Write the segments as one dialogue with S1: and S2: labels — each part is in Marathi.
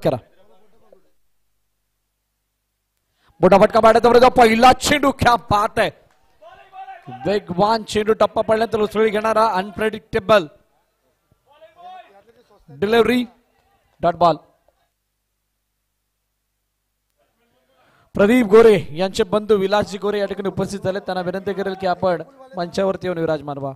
S1: करा. मोठा फटका मारण्याचा पहिला चेंडू. क्या बात आहे. वेगवान चेंडू. टप्पा पडल्यानंतर उसळी घेणारा unpredictable delivery. Dot ball. Pradeep Gore यांचे बंधू विलासजी गोरे या ठिकाणी उपस्थित झाले. त्यांना विनंती करेल की आपण मंचावरती येऊन विराजमान व्हा.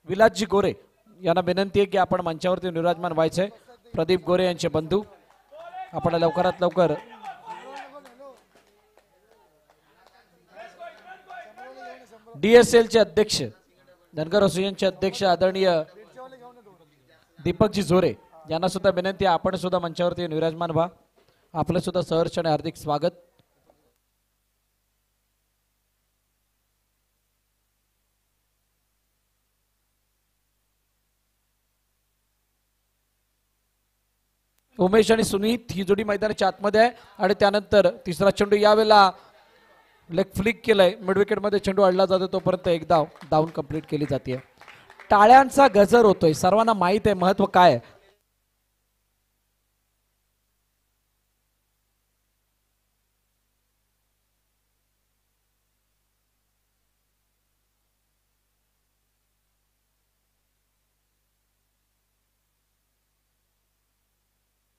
S1: विलासजी गोरे यांना विनंती आहे की आपण मंचावरती विराजमान व्हायचंय. प्रदीप गोरे यांचे बंधू. आपण लवकरात लवकर DSL चे अध्यक्ष धनगर असोसिएशनचे अध्यक्ष आदरणीय दीपकजी जोरे यांना सुद्धा विनंती आहे आपण सुद्धा मंचावरती विराजमान व्हा. आपलं सुद्धा सहर्ष आणि हार्दिक स्वागत. उमेश आणि सुनीत ही जोडी मैदानाच्या आतमध्ये आहे आणि त्यानंतर तिसरा चेंडू यावेळेला लेग फ्लिक केलंय. मिड विकेट मध्ये चेंडू अडला जातो तोपर्यंत एक धाव डाऊन कंप्लीट केली जाते. टाळ्यांचा गजर होतोय. सर्वांना माहित आहे महत्व काय.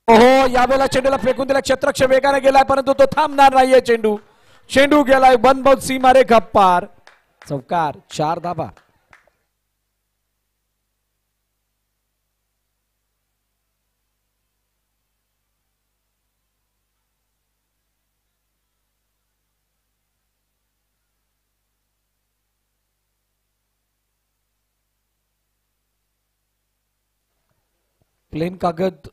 S1: ओहो यावेळेला चेंडूला फेकून दिला. क्षेत्ररक्षक वेगाने गेलाय परंतु तो थांबणार नाहीये. चेंडू चेंडू गेलाय. वन बाउंड सीमारे गप्पार. चौकार. 4 धाबा. प्लेन कागद.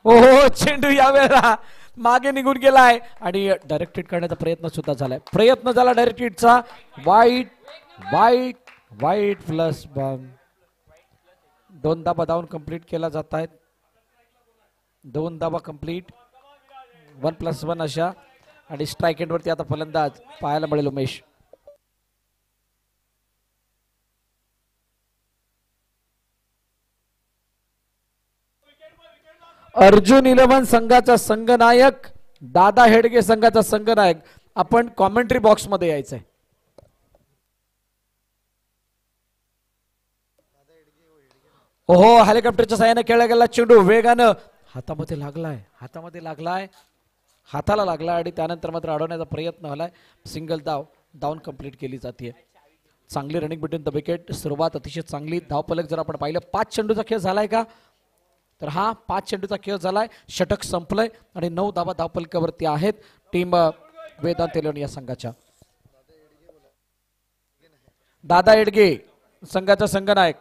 S1: ओहो चेंडू यावेळेला मागे निघून गेलाय आणि डायरेक्ट हिट करण्याचा प्रयत्न सुद्धा झालाय. प्रयत्न झाला डायरेक्ट हिटचा. वाईट वाईट वाईट प्लस बॉल. 2 धाबा धावून कंप्लीट केला जात आहेत. 2 धाबा कंप्लीट. 1+1 अशा आणि स्ट्राईक एंड वरती आता फलंदाज पाहायला मिळेल उमेश. अर्जुन 11 संघाचा संघनायक. दादा हेडगे संघाचा संघनायक. आपण कॉमेंट्री बॉक्स मध्ये यायचंय. ओहो हेलिकॉप्टरच्या साहाय्याने खेळला गेला चेंडू वेगानं हातामध्ये लागलाय. हाताला लागला आणि त्यानंतर मात्र अडवण्याचा प्रयत्न झालाय. सिंगल धाव डाऊन कंप्लीट केली जाते. चांगली रनिंग बिटवीन द विकेट. सुरुवात अतिशय चांगली. धावफलक जर आपण पाहिलं 5 चेंडूचा खेळ झालाय का तर हा 5 चेंडूचा खेळ झालाय. षटक संपलंय आणि 9 धावा धावफलकावरती आहेत टीम वेदांत एलेवन या संघाच्या. दादा एडगे संघाचा संघनायक.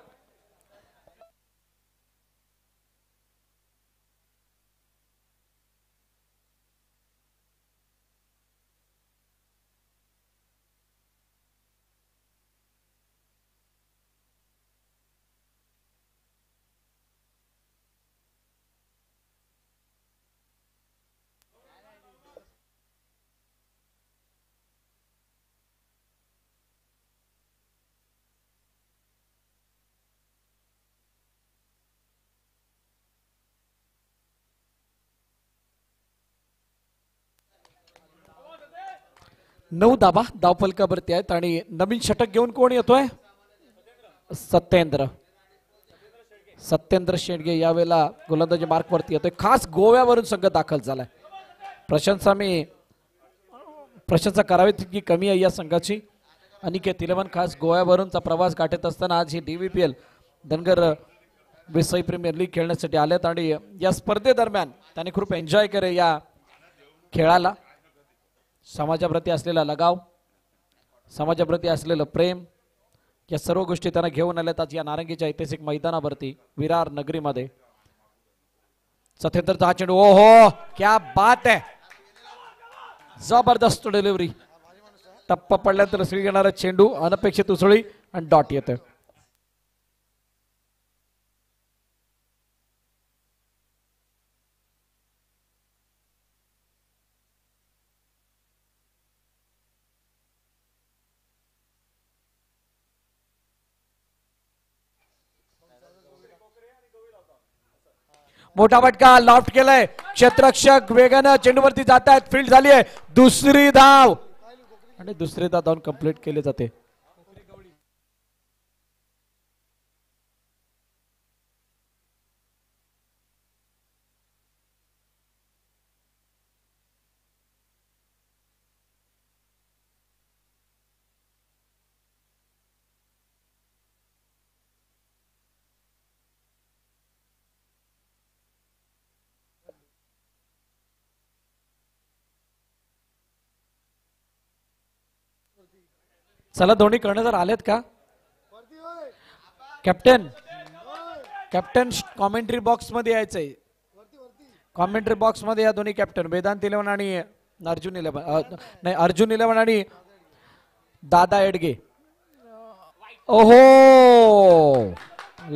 S1: नऊ धाबा धावफलकावरती आहेत आणि नवीन षटक घेऊन कोण येतोय. सत्येंद्र शेंडगे यावेळेला गोलंदाजी मार्क वरती येतोय. खास गोव्यावरून संघ दाखल झालाय. प्रशंसा करावी तितकी कमी आहे या संघाची. अनिकेत 11 खास गोव्यावरूनचा प्रवास गाठत असताना आज ही DVPL धनगर विसाई प्रीमियर लीग खेळण्यासाठी आलेत आणि या स्पर्धेदरम्यान त्यांनी खूप एन्जॉय केले या खेळाला. समाजाप्रती असलेला लगाव, समाजाप्रती असलेलं प्रेम या सर्व गोष्टी त्यांना घेऊन आल्यात आज या नारंगीच्या ऐतिहासिक मैदानावरती विरार नगरीमध्ये. सत्येंद्रचा हा चेंडू. ओहो क्या बात है. जबरदस्त डिलिव्हरी. टप्पा पडल्यानंतर उसळी घेणारा चेंडू. अनपेक्षित उसळी आणि डॉट येतोय. मोठा फटका लॉफ्ट केलाय क्षेत्ररक्षक वेगानं चेंडूवरती जात आहेत फील्ड झाली आहे दुसरी धाव आणि दुसरी धाव धावून कंप्लीट केले जाते. चला दोन्ही कर्णधार आलेत का कॅप्टन कॅप्टन कॉमेंट्री बॉक्स मध्ये यायचंय कॉमेंट्री बॉक्स मध्ये या दोन्ही कॅप्टन वेदांत 11 आणि अर्जुन 11 नाही अर्जुन 11 आणि दादा एडगे. ओहो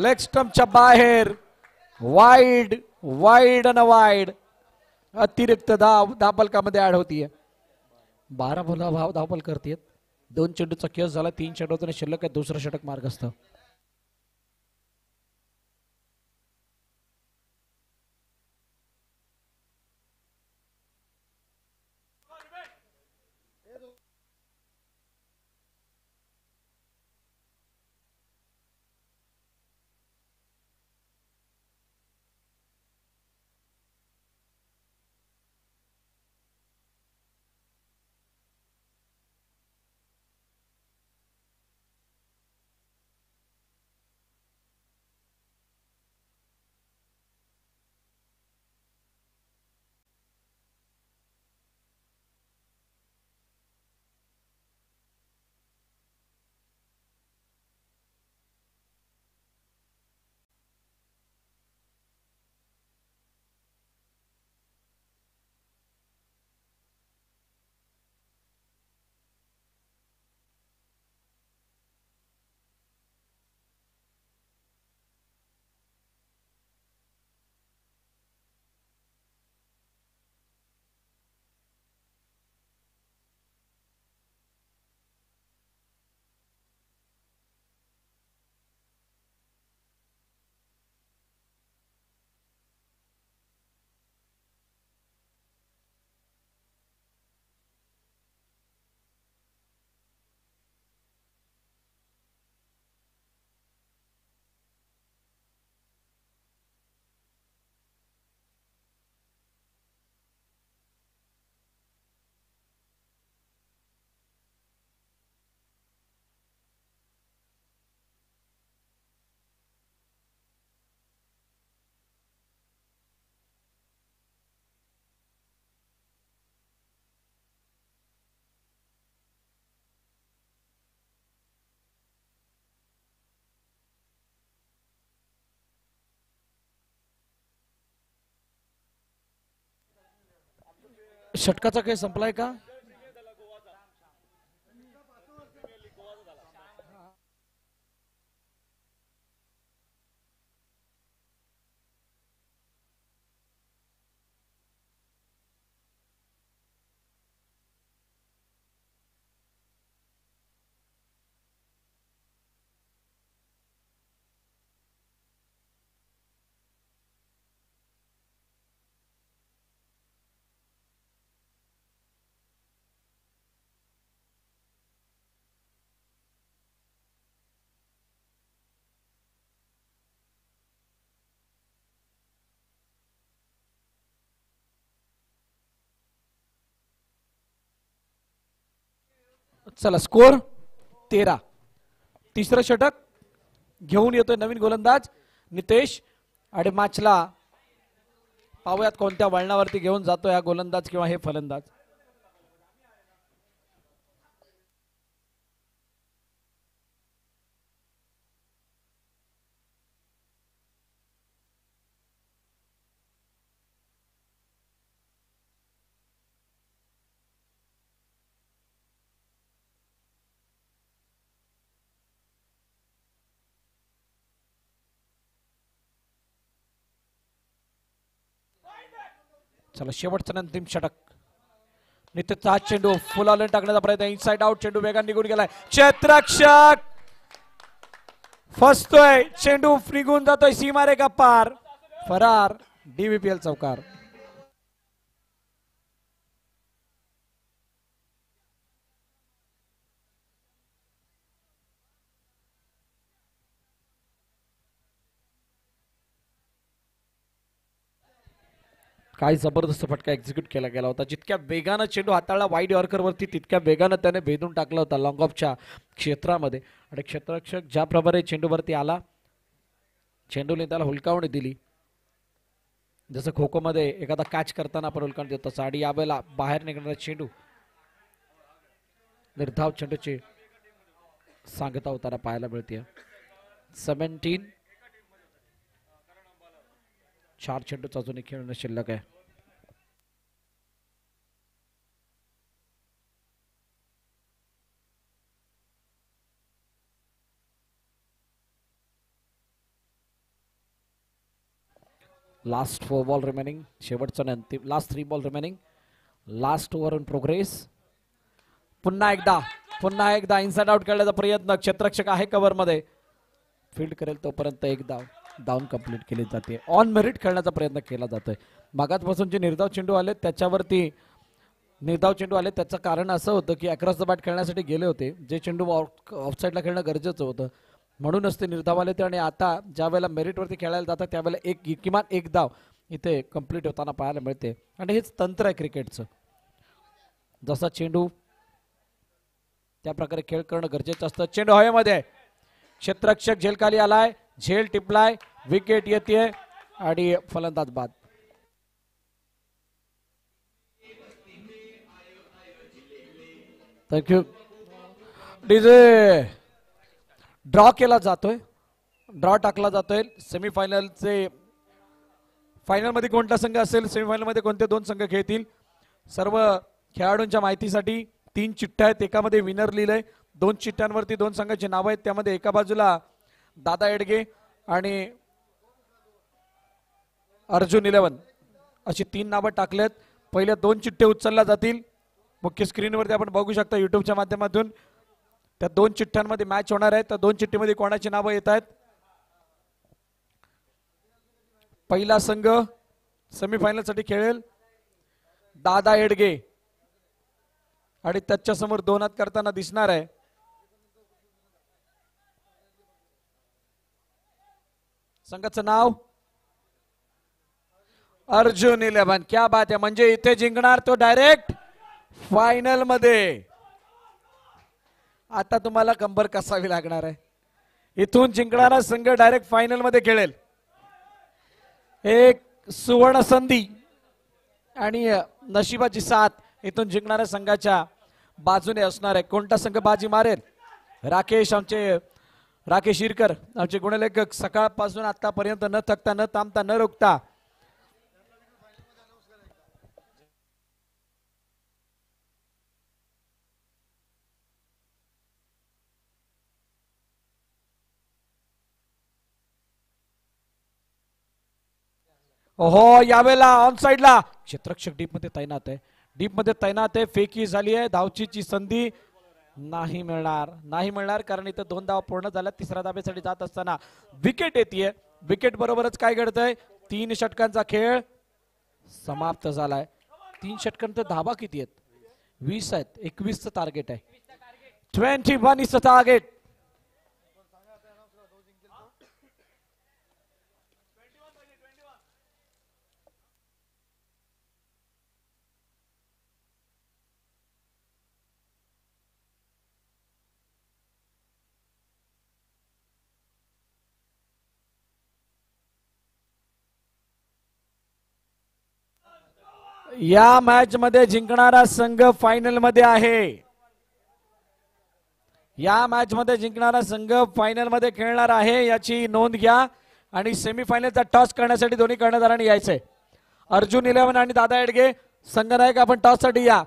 S1: लेग स्टंपच्या बाहेर वाईड वाईड आणि वाईड अतिरिक्त धावफलकामध्ये ऍड होतीये 12 बोला भाव धावफल करतेत 2 चेंडूचा केस झाला 3 चेंडूतून शिल्लक आहे दुसरं षटक मार्गस्थ. षटकाचा काही संपलाय का चला स्कोर 13. तिसरं षटक घेऊन येतोय नवीन गोलंदाज नितेश आणि मॅचला पाहूयात कोणत्या वळणावरती घेऊन जातोय हा गोलंदाज किंवा हे फलंदाज. चला शेवटचा अंतिम षटक नितेशचा हा चेंडू फुल ऑन टाकण्याचा प्रयत्न इनसाइड आउट चेंडू वेगाने निघून गेलाय क्षेत्ररक्षक फसतोय चेंडू निघून जातोय सीमारेखा पार फरार. DVPL चौकार. काय जबरदस्त फटका एक्झिक्यूट केला गेला होता. जितक्या वेगानं चेंडू हाताळला वाईड यॉर्करवरती तितक्या वेगानं त्याने भेदून टाकला होता लॉंग ऑफच्या क्षेत्रामध्ये. आणि क्षेत्ररक्षक ज्या प्रकारे चेंडूवरती आला, चेंडूने त्याला हुलकावणी दिली, जसं खो खो मध्ये एखादा कॅच करताना आपण हुलकावणी देतो तसं. आणि यावेळेला बाहेर निघणारा चेंडू निर्धाव चेंडूची सांगता होताना पाहायला मिळते. 17. 4 चेंडूचा अजूनही खेळणं शिल्लक आहे. Last 4 ball remaining. शेवटचा अंतिम last 3 ball remaining. Last over in progress. पुन्हा एकदा इनसाइड आउट खेळण्याचा प्रयत्न. क्षेत्ररक्षक आहे कव्हर मध्ये, फील्ड करेल तोपर्यंत एक डाऊन कंप्लीट केली जाते. ऑन मेरिट खेळण्याचा प्रयत्न केला जातोय. मागासपासून जे निर्धाव चेंडू आले त्याचं कारण असं होतं की अक्रॉस द बॅट खेळण्यासाठी गेले होते. जे चेंडू ऑफसाईडला खेळणं गरजेचं होतं म्हणूनच ते निर्धाव आले ते. आणि आता ज्या वेळेला मेरिटवरती खेळायला जातात त्यावेळेला किमान एक धाव इथे कंप्लीट होताना पाहायला मिळते. आणि हेच तंत्र आहे क्रिकेटचं. जसा चेंडू त्या प्रकारे खेळ करणं गरजेचं असतं. चेंडू हवेमध्ये, क्षेत्ररक्षक झेल खाली आलाय, झेल टिपलाय, विकेट येते आणि फलंदाज बाद. थँक्यू. डीजे ड्रॉ केला जातोय, ड्रॉ टाकला जातोय. सेमीफायनलचे फायनलमध्ये कोणता संघ असेल, सेमीफायनलमध्ये कोणते 2 संघ खेळतील, सर्व खेळाडूंच्या माहितीसाठी 3 चिठ्ठ्या आहेत. एकामध्ये विनर लिहिलंय, 2 चिठ्ठ्यांवरती 2 संघाची नावं आहेत. त्यामध्ये एका बाजूला दादा एडगे आणि अर्जुन 11 अशी 3 नावं टाकलेत. पहिल्या 2 चिठ्ठे उचलल्या जातील. मुख्य स्क्रीनवरती आपण बघू शकता युट्यूबच्या माध्यमातून. त्या 2 चिठ्ठ्यांमध्ये मॅच होणार आहे. त्या 2 चिठ्ठीमध्ये कोणाची नावं येत आहेत. पहिला संघ सेमीफायनल साठी खेळेल दादा एडगे आणि त्याच्या समोर 2 हात करताना दिसणार आहे संघाचं नाव अर्जुन 11. क्या बात आहे. म्हणजे इथे जिंकणार तो डायरेक्ट फायनल मध्ये. आता तुम्हाला कंबर कसावी लागणार आहे. इथून जिंकणारा संघ डायरेक्ट फायनल मध्ये खेळेल. एक सुवर्ण संधी आणि नशिबाची साथ इथून जिंकणाऱ्या संघाच्या बाजूने असणार आहे. कोणता संघ बाजी मारेल. राकेश इरकर आमचे गुणलेखक सकाळपासून आतापर्यंत न थकता न थांबता न रोखता हो यावेळेला ऑन साइडला क्षेत्ररक्षक डीप मध्ये तैनात आहे. फेकी झाली आहे. धावचीची संधी नाही मिळणार कारण इथं 2 धावा पूर्ण झाल्या. 3ऱ्या धाब्यासाठी जात असताना विकेट येते. विकेट बरोबरच काय घडतंय, 3 षटकांचा खेळ समाप्त झालाय. 3 षटकांत धावा किती आहेत, 20 आहेत. 21चं टार्गेट आहे. 21 इज द टार्गेट. या मॅच मध्ये जिंकणारा संघ फायनल मध्ये आहे. या मॅच मध्ये जिंकणारा संघ फायनल मध्ये खेळणार आहे याची नोंद घ्या. आणि सेमीफायनलचा टॉस करण्यासाठी दोन्ही कर्णधारांनी यायचंय. अर्जुन 11 आणि दादा एडगे संघनायक, आपण टॉस साठी या.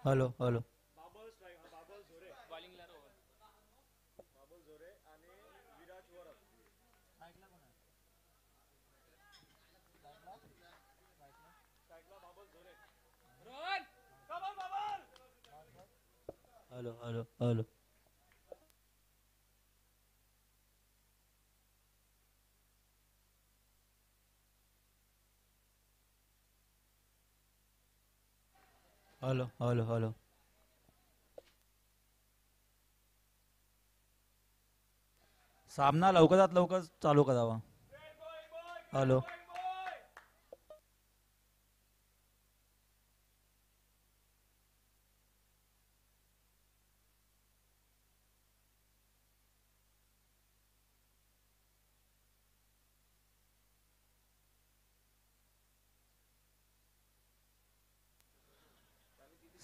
S2: Hello hello. Hello hello hello. Hello hello hello. सामना लवकरात लवकर चालू करावा. हॅलो.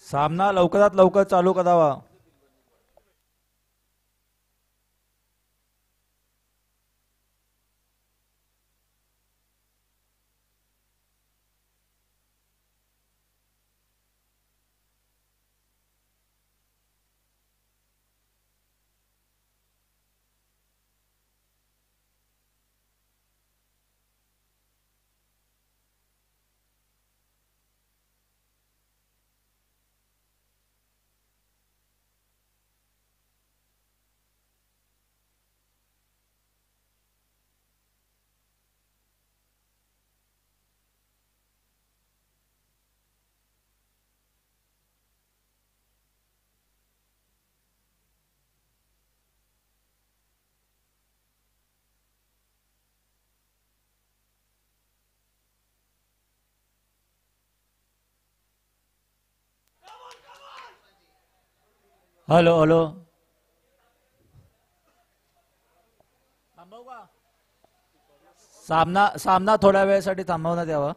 S2: सामना लवकरात लवकर चालू करावा. Hello hello. सामना सामना थोड्या वेळासाठी थांबवण्यात यावा.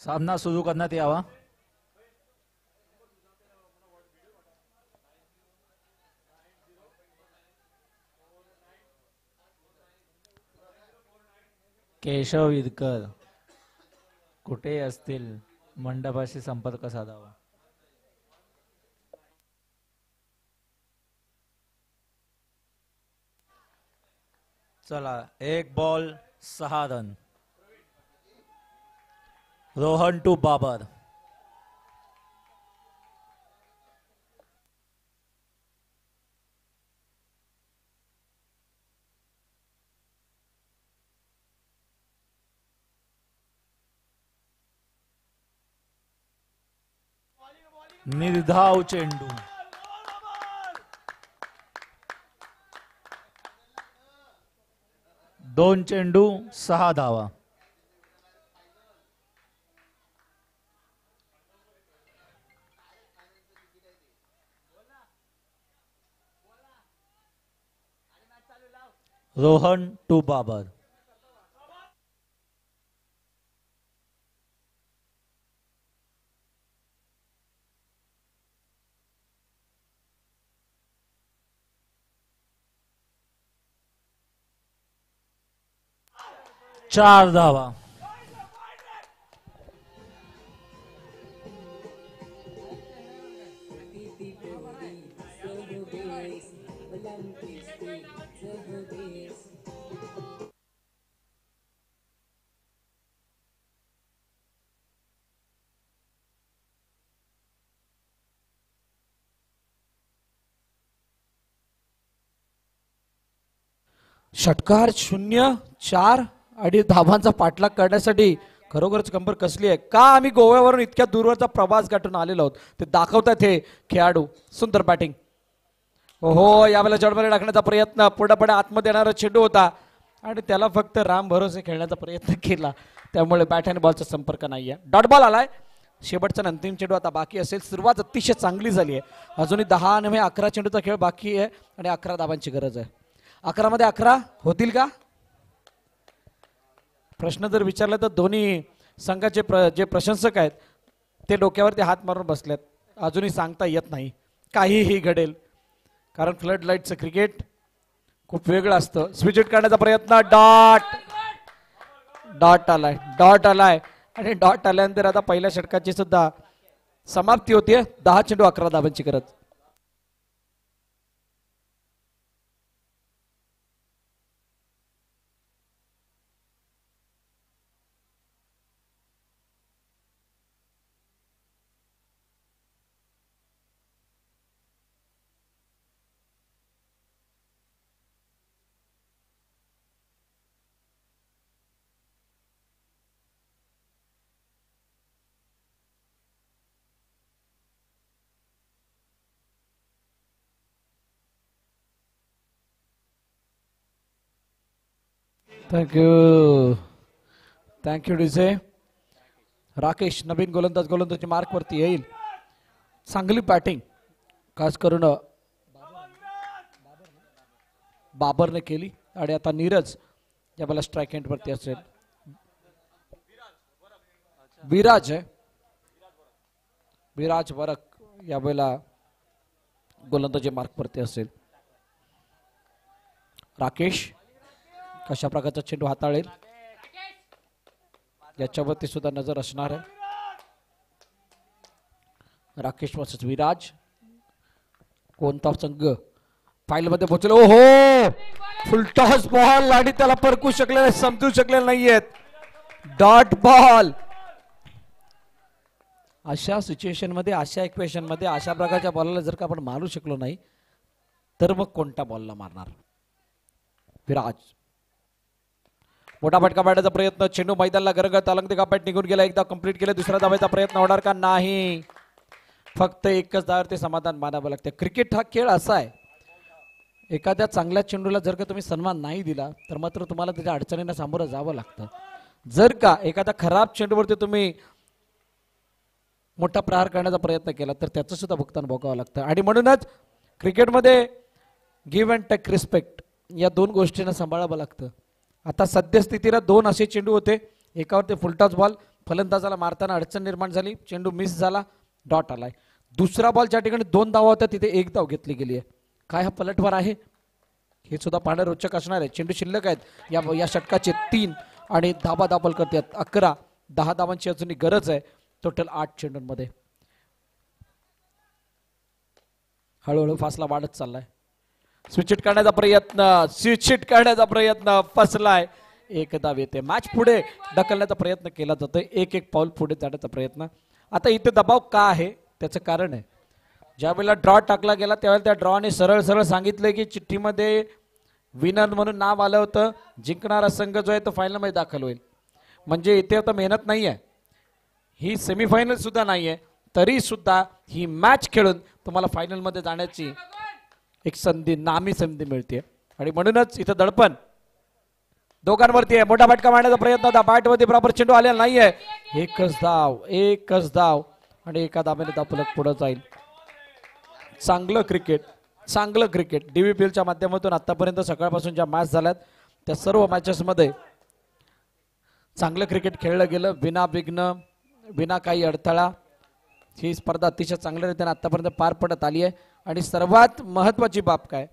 S2: सामना सुरू करण्यात यावा. केशव इदकर कुठे असतील मंडपाशी संपर्क साधावा. चला, एक बॉल 6 रन. रोहन टू बाबर. निर्धाव चेंडू. दोन चेंडू 6 धावा. रोहन टू बाबर. चार धावा.
S1: षटकार 0-4 आणि धावांचा पाठलाग करण्यासाठी खरोखरच कंबर कसली आहे का. आम्ही गोव्यावरून इतक्या दूरवरचा प्रवास गाठून आलेलो आहोत ते दाखवतात हे खेळाडू. सुंदर बॅटिंग. ओहो यावेळेला जडमध्ये टाकण्याचा प्रयत्न, पुढे पुढे आतमध्ये येणारा चेंडू होता आणि त्याला फक्त राम भरोसे खेळण्याचा प्रयत्न केला, त्यामुळे बॅट आणि बॉलचा संपर्क नाहीये. डॉट बॉल आलाय. शेवटचा अंतिम चेंडू आता बाकी असेल. सुरुवात अतिशय चांगली झाली आहे. अजूनही 10 नव्हे 11 चेंडूचा खेळ बाकी आहे आणि 11 धावांची गरज आहे. 11 मध्ये 11 होतील का प्रश्न जर विचारला तर दोन्ही संघाचे जे प्रशंसक आहेत ते डोक्यावरती हात मारून बसलेत. अजूनही सांगता येत नाही, काहीही घडेल, कारण फ्लड लाईटचं क्रिकेट खूप वेगळं असतं. स्विच हिट करण्याचा प्रयत्न, डॉट आलाय आणि डॉट आल्यानंतर आता पहिल्या षटकाची सुद्धा समाप्ती होतीये. 10 चेंडू 11 धावांची गरज. Thank you DJ. राकेश नवीन गोलंदाजी मार्क वरती येईल. चांगली बॅटिंग खास करून बाबरने केली आणि आता नीरज यावेळेला स्ट्राईक एंड वरती असेल. विराज वरक यावेळेला गोलंदाजी मार्क वरती असेल. राकेश कशा प्रकारचा चेंडू हाताळेल याच्यावरती सुद्धा नजर असणार आहे. राकेश वर्सेस विराज, कोणता संघ फाईल मध्ये पोहोचेल. ओहो फुलटॉस बॉल आणि त्याला परकू शकले समजू शकले नाहीयेत. Dot ball. अशा सिच्युएशन मध्ये, अशा इक्वेशन मध्ये अशा प्रकारच्या बॉलला जर का आपण मारू शकलो नाही तर मग कोणत्या बॉलला मारणार. विराज मोठा फटका पाडण्याचा प्रयत्न, चेंडू मैदानाला गरगत अलंग कापॅट निघून गेला. एकदा कंप्लीट केलं, दुसरा धावायचा प्रयत्न होणार का नाही. फक्त एकच धावावर ते समाधान मानावं लागते. क्रिकेट हा खेळ असा आहे, एखाद्या चांगल्या चेंडूला जर का तुम्ही सन्मान नाही दिला तर मात्र तुम्हाला त्याच्या अडचणींना सामोरं जावं लागतं. जर का एखादा खराब चेंडूवरती तुम्ही मोठा प्रहार करण्याचा प्रयत्न केला तर त्याचं सुद्धा भुगतान भोगावं लागतं. आणि म्हणूनच क्रिकेटमध्ये गिव्ह अँड टेक रिस्पेक्ट या दोन गोष्टींना सांभाळावं लागतं. आता सद्यस्थितीला 2 असे चेंडू होते, एकावरती फुलटॉस बॉल, फलंदाजाला मारताना अडचण निर्माण झाली, चेंडू मिस झाला, डॉट आलाय. दुसरा बॉल ज्या ठिकाणी 2 धावा होत्या तिथे 1 धाव घेतली गेली आहे. काय हा पलटवार आहे हे सुद्धा पाहणं रोचक असणार आहे. चेंडू शिल्लक आहेत या षटकाचे 3 आणि धाबा दाबल करतात 11. 10 धावांची अजूनही गरज आहे. टोटल 8 चेंडूंमध्ये. हळूहळू फासला वाढत चाललाय. स्विच करण्याचा प्रयत्न फसलाय. 1 धाव येते. मॅच पुढे ढकलण्याचा प्रयत्न केला जातोय. एक पाऊल पुढे जाण्याचा प्रयत्न. आता इथे दबाव का आहे त्याचं कारण आहे, ज्या वेळेला ड्रॉ टाकला गेला त्यावेळेला त्या ड्रॉने सरळ सांगितलंय की चिठ्ठीमध्ये विनर म्हणून नाव आलं होतं, जिंकणारा संघ जो आहे तो फायनल मध्ये दाखल होईल. म्हणजे इथे आता मेहनत नाही आहे, ही सेमीफायनल सुद्धा नाहीये, तरी सुद्धा ही मॅच खेळून तुम्हाला फायनल मध्ये जाण्याची एक नामी संधी मिळते. आणि म्हणूनच इथं दडपण दोघांवरती आहे. मोठा फटका मारण्याचा प्रयत्न होता, बॅटवरती बरोबर चेंडू आलेला नाहीये. एकच धाव आणि एका धाब्याने दापलक पुढे जाईल. चांगलं क्रिकेट DVPL च्या माध्यमातून आतापर्यंत सकाळपासून ज्या मॅच झाल्यात त्या सर्व मॅचेस मध्ये चांगलं क्रिकेट खेळलं गेलं, विना विना काही अडथळा. ही स्पर्धा अतिशय चांगल्या रीतीने आतापर्यंत पार पडत आली आहे. आणि सर्वात महत्वाची बाब काय,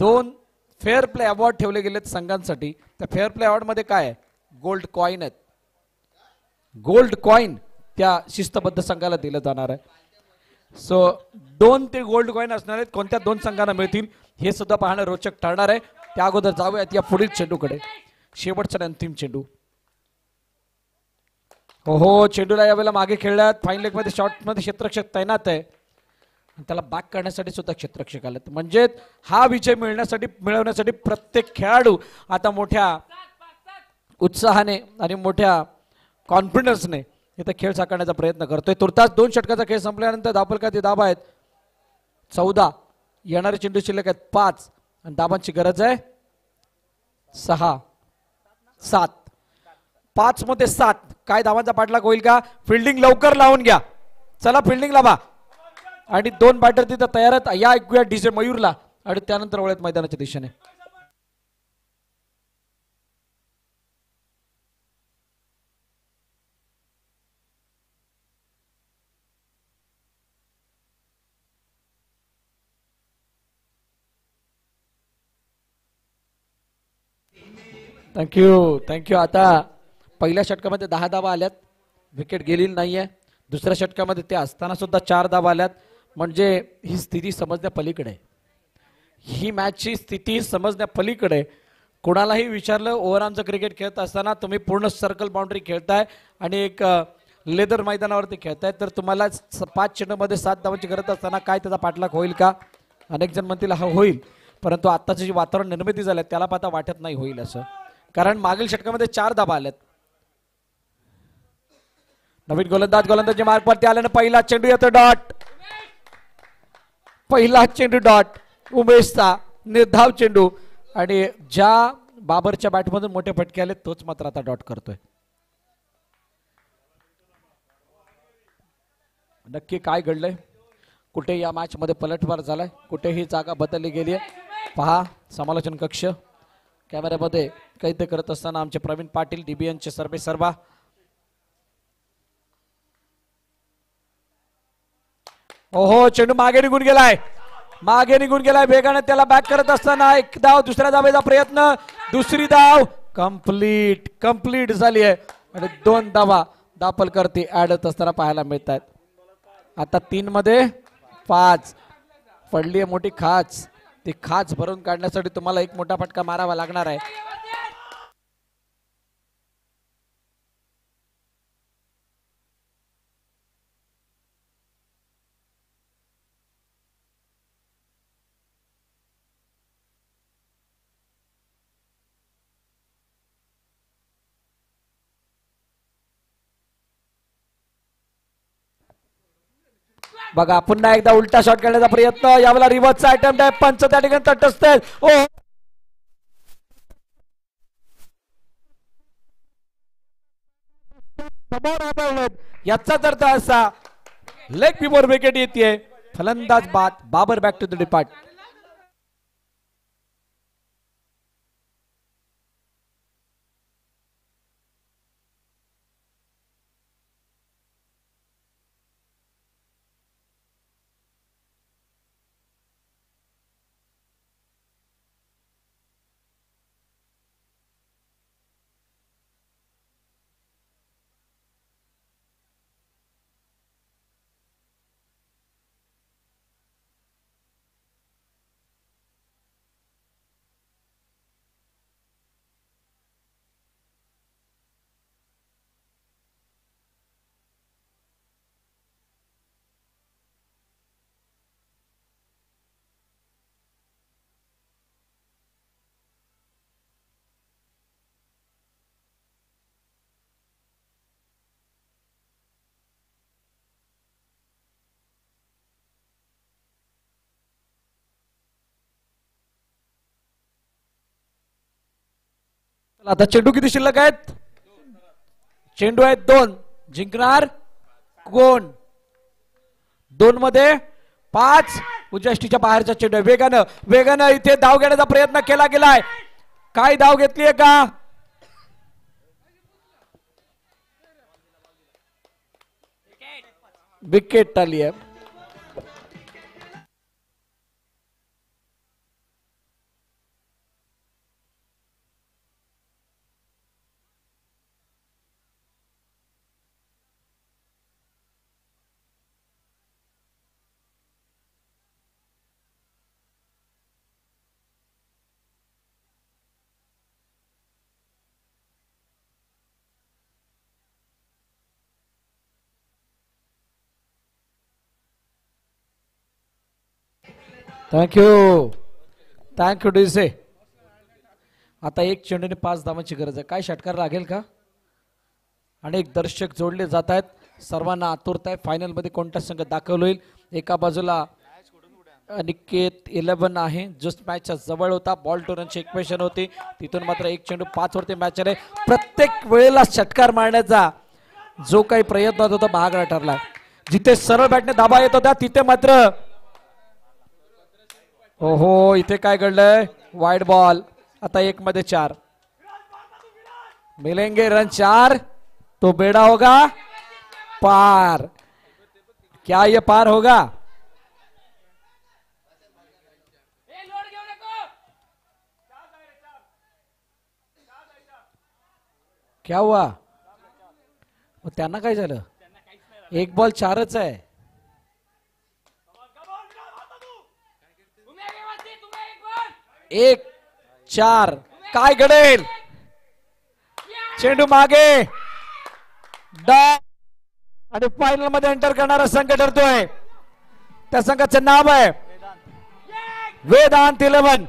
S1: 2 फेअर प्ले अवॉर्ड ठेवले गेलेत संघांसाठी. त्या फेअर प्ले अवॉर्ड मध्ये काय आहे, गोल्ड कॉइन आहेत. गोल्ड कॉइन त्या शिस्तबद्ध संघाला दिलं जाणार आहे. सो 2 ते गोल्ड कॉइन असणार आहेत. कोणत्या 2 संघांना मिळतील हे सुद्धा पाहणं रोचक ठरणार आहे. त्या अगोदर जाऊयात या पुढील चेंडूकडे. शेवटचा अंतिम चेंडू. हो चेंडूला यावेळेला मागे खेळल्यात. फाईन लेग मध्ये शॉर्ट मध्ये क्षेत्ररक्षक तैनात आहे. त्याला बॅक करण्यासाठी सुद्धा क्षेत्ररक्षक आले. म्हणजे हा विजय मिळवण्यासाठी प्रत्येक खेळाडू आता मोठ्या उत्साहाने आणि मोठ्या कॉन्फिडन्सने इथं खेळ साकारण्याचा प्रयत्न करतोय. तुर्तास 2 षटकाचा खेळ संपल्यानंतर धावफलकाचे दाब आहेत 14, येणारे चेंडू शिल्लक आहेत 5 आणि दाबांची गरज आहे 6, 7. 5 मध्ये 7. काय धावांचा पाठलाग होईल का? फिल्डिंग लवकर लावून घ्या. चला फिल्डिंग लावा आणि 2 बॅटर तिथं तयार आहेत. या ऐकूया डीजे मयूरला आणि त्यानंतर वळत मैदानाच्या दिशेने. थँक्यू. आता पहिल्या षटकामध्ये 10 धावा आल्यात, विकेट गेलेली नाहीये. दुसऱ्या षटकामध्ये ते असताना सुद्धा 4 धावा आल्यात. म्हणजे ही स्थिती समजण्या पलीकडे आहे. ही मॅचची स्थिती समजण्या पलीकडे. कोणालाही विचारलं ओव्हरआर्मचं क्रिकेट खेळत असताना तुम्ही पूर्ण सर्कल बाउंड्री खेळताय आणि एक लेदर मैदानावरती खेळताय तर तुम्हाला 5 चेंडूमध्ये 7 धावांची गरज असताना काय त्याचा पाठलाग होईल का? अनेक जण म्हणतील हा होईल, परंतु आत्ताचं जे वातावरण निर्मिती झालं त्याला पाहता वाटत नाही होईल असं. कारण मागील षटकामध्ये 4 धाबा आल्यात. नवीन गोलंदाजी मार्गवरती आल्यानं पहिला चेंडू येतो डॉट. पहिला चेंडू डॉट. उमेशचा निर्धाव चेंडू आणि ज्या बाबरच्या बॅटमधून मोठे फटके आले तोच मात्र आता डॉट करतोय. नक्की काय घडलंय? कुठे या मॅच मध्ये पलटवार झालाय? कुठेही जागा बदलली गेली आहे? पहा समालोचन कक्ष कॅमेऱ्यामध्ये कैद करत असताना आमचे प्रवीण पाटील डीबीएनचे सर्वे सर्वा. ओहो चेंडू मागे निघून गेलाय. वेगाने त्याला बॅक करत असताना एक धाव, दुसऱ्या धावेचा प्रयत्न, दुसरी धाव कंप्लीट झाली आहे आणि 2 धावा दापलकरती ऍड होत असताना पाहायला मिळत आहेत. आता 3 मध्ये 5 पडली आहे मोठी खाच. ती खाच भरून काढण्यासाठी तुम्हाला एक मोठा फटका मारावा लागणार आहे. बघा पुन्हा एकदा उलटा शॉट खेळण्याचा प्रयत्न. यावेळेला रिव्हर्सचा अटेम्प्ट आहे. पंच त्या ठिकाणी तटस्थ आहेत. ओ याचाच अर्थ असा लेग बिफोर विकेट येते. फलंदाज बाद. Babar back to the depart. आता चेंडू किती शिल्लक आहेत? चेंडू आहेत 2. जिंकणार कोण? 2 मध्ये 5. उजष्टीच्या बाहेरचा चेंडू आहे. वेगानं इथे धाव घेण्याचा प्रयत्न केला गेलाय. काय धाव घेतलीये का? विकेट आली आहे. थँक्यू डीसे. आता एक चेंडूने 5 धावांची गरज आहे. काय षटकार लागेल का? अनेक दर्शक जोडले जात आहेत. सर्वांना आतुरता आहे फायनल मध्ये कोणता संघ दाखल होईल. एका बाजूला अनिकेत 11 आहे जो मॅचच्या जवळ होता. बॉल टू रनची इक्वेशन होती. तिथून मात्र एक चेंडू 5 वरती मॅच आले. प्रत्येक वेळेला षटकार मारण्याचा जो काही प्रयत्न होता तो महागडा ठरला. जिथे सरळ बॅटने धाबा येत होता तिथे मात्र ओहो इथे काय घडलंय. Wide ball. आता 1 मध्ये 4 मिलेंगे रन 4. तो बेड़ा होगा पार. क्या ये पार होगा? क्या हुआ? मग त्यांना काय झालं? 1 बॉल 4च आहे. एक 4 काय घडेल? चेंडू मागे आणि फायनल मध्ये एंटर करणारा संघ ठरतोय. त्या संघाचं नाव आहे वेदांत 11.